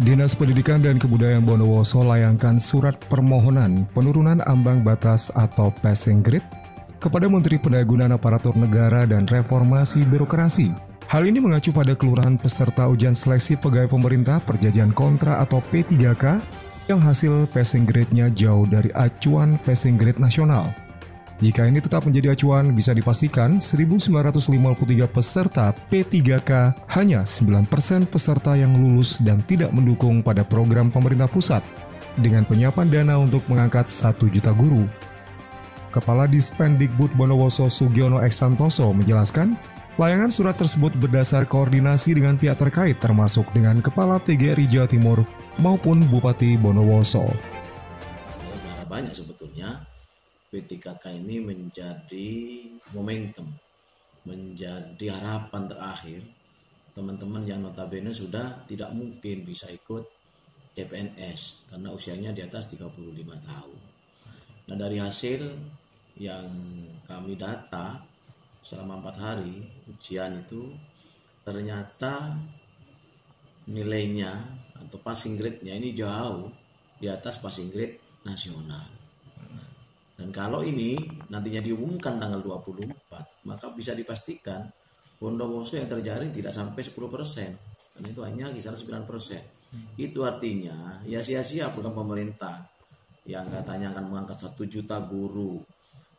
Dinas Pendidikan dan Kebudayaan Bondowoso layangkan surat permohonan penurunan ambang batas atau passing grade kepada Menteri Pendayagunaan Aparatur Negara dan Reformasi Birokrasi. Hal ini mengacu pada keluaran peserta ujian seleksi pegawai pemerintah perjanjian kontra atau P3K yang hasil passing grade-nya jauh dari acuan passing grade nasional. Jika ini tetap menjadi acuan, bisa dipastikan 1.953 peserta P3K hanya 9% peserta yang lulus dan tidak mendukung pada program pemerintah pusat dengan penyiapan dana untuk mengangkat 1 juta guru. Kepala Dispendikbud Bondowoso Sugiono X Santoso menjelaskan, layangan surat tersebut berdasar koordinasi dengan pihak terkait termasuk dengan Kepala PGRI Jawa Timur maupun Bupati Bondowoso. Banyak sebetulnya P3K ini menjadi momentum, menjadi harapan terakhir teman-teman yang notabene sudah tidak mungkin bisa ikut CPNS karena usianya di atas 35 tahun. Nah, dari hasil yang kami data selama 4 hari ujian itu ternyata nilainya atau passing grade-nya ini jauh di atas passing grade nasional. Dan kalau ini nantinya diumumkan tanggal 24, maka bisa dipastikan Bondowoso yang terjaring tidak sampai 10%. Karena itu hanya kisaran 9%. Itu artinya ya sia-sia program pemerintah yang katanya akan mengangkat 1 juta guru.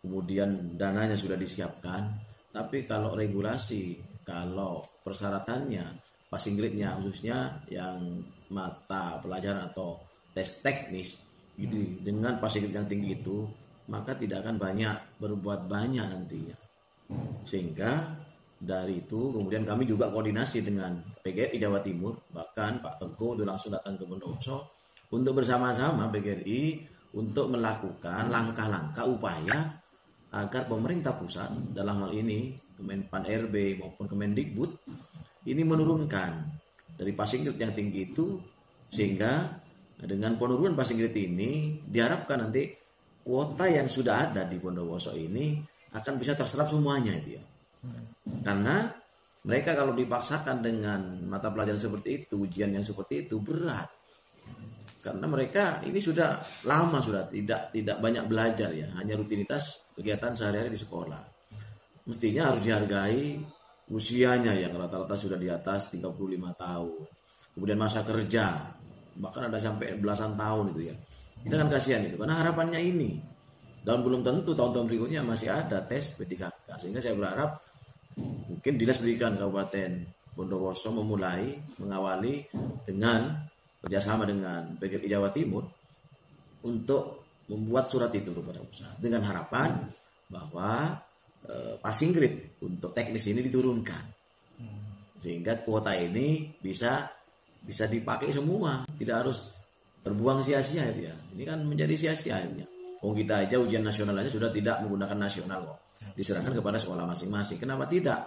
Kemudian dananya sudah disiapkan. Tapi kalau regulasi, kalau persyaratannya, passing grade-nya khususnya yang mata pelajaran atau tes teknis, gitu, dengan passing grade yang tinggi itu, maka tidak akan berbuat banyak nantinya. Sehingga dari itu kemudian kami juga koordinasi dengan PGRI Jawa Timur, bahkan Pak Teguh itu langsung datang ke Bondowoso untuk bersama-sama PGRI untuk melakukan langkah-langkah upaya agar pemerintah pusat dalam hal ini Kemenpan RB maupun Kemendikbud ini menurunkan dari passing grade yang tinggi itu, sehingga dengan penurunan passing grade ini diharapkan nanti kuota yang sudah ada di Bondowoso ini akan bisa terserap semuanya itu ya. Karena mereka kalau dipaksakan dengan mata pelajaran seperti itu, ujian yang seperti itu berat. Karena mereka ini sudah lama sudah tidak banyak belajar ya, hanya rutinitas kegiatan sehari-hari di sekolah. Mestinya harus dihargai usianya yang rata-rata sudah di atas 35 tahun. Kemudian masa kerja, bahkan ada sampai belasan tahun itu ya. Kita kan kasihan itu, karena harapannya ini. Dan belum tentu tahun-tahun berikutnya masih ada tes P3K. Sehingga saya berharap mungkin Dinas Pendidikan Kabupaten Bondowoso mengawali dengan kerjasama dengan PGRI Jawa Timur untuk membuat surat itu kepada pusat dengan harapan bahwa passing grade untuk teknis ini diturunkan. Sehingga kuota ini bisa dipakai semua, tidak harus terbuang sia-sia ya. Ini kan menjadi sia-sia akhirnya. Kita aja ujian nasional aja sudah tidak menggunakan nasional kok. Diserahkan kepada sekolah masing-masing. Kenapa tidak?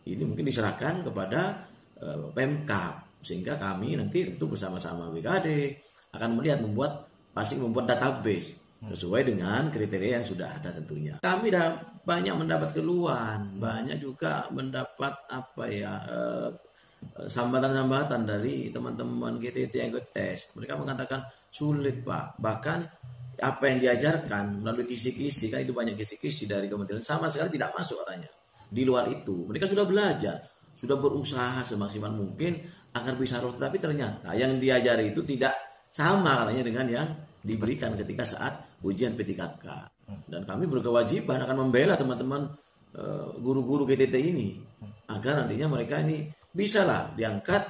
Ini mungkin diserahkan kepada Pemkab, sehingga kami nanti tentu bersama-sama BKD akan membuat database sesuai dengan kriteria yang sudah ada tentunya. Kami dah banyak mendapat keluhan, banyak juga mendapat sambatan-sambatan dari teman-teman GTT yang ikut tes. Mereka mengatakan sulit Pak, bahkan apa yang diajarkan melalui kisi-kisi, kan itu banyak kisi-kisi dari kementerian, sama sekali tidak masuk katanya. Di luar itu, mereka sudah belajar, sudah berusaha semaksimal mungkin agar bisa lulus, tapi ternyata yang diajari itu tidak sama katanya dengan yang diberikan ketika saat ujian P3K. Dan kami berkewajiban akan membela teman-teman guru-guru GTT ini agar nantinya mereka ini bisa lah diangkat,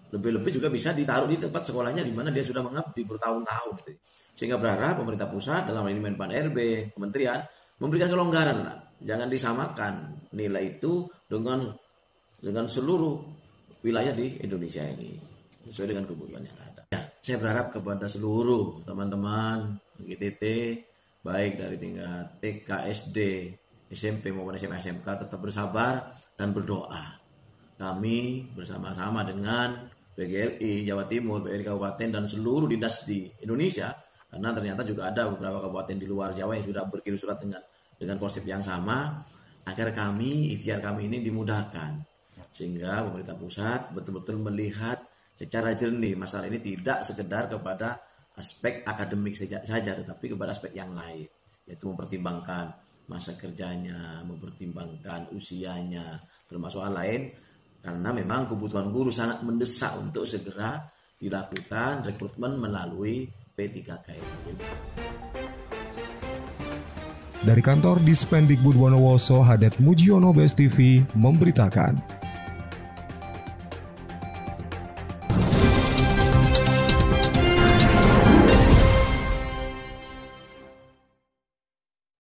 lebih-lebih juga bisa ditaruh di tempat sekolahnya di mana dia sudah mengabdi bertahun-tahun gitu. Sehingga berharap pemerintah pusat dalam ini Menpan RB, kementerian memberikan kelonggaran lah. Jangan disamakan nilai itu dengan seluruh wilayah di Indonesia ini sesuai dengan kebutuhan yang ada. Ya, saya berharap kepada seluruh teman-teman GTT baik dari tingkat TK, SD, SMP maupun SMA, SMK tetap bersabar dan berdoa. Kami bersama-sama dengan PGRI Jawa Timur, PGRI Kabupaten dan seluruh dinas di Indonesia, karena ternyata juga ada beberapa kabupaten di luar Jawa yang sudah berkirim surat dengan konsep yang sama, agar ikhtiar kami ini dimudahkan, sehingga pemerintah pusat betul-betul melihat secara jernih. Masalah ini tidak sekedar kepada aspek akademik saja, tetapi kepada aspek yang lain, yaitu mempertimbangkan masa kerjanya, mempertimbangkan usianya, termasuk hal lain, karena memang kebutuhan guru sangat mendesak untuk segera dilakukan rekrutmen melalui P3K ini. Dari kantor Dispendikbud Bondowoso, Hadet Mujiono, BSTV memberitakan.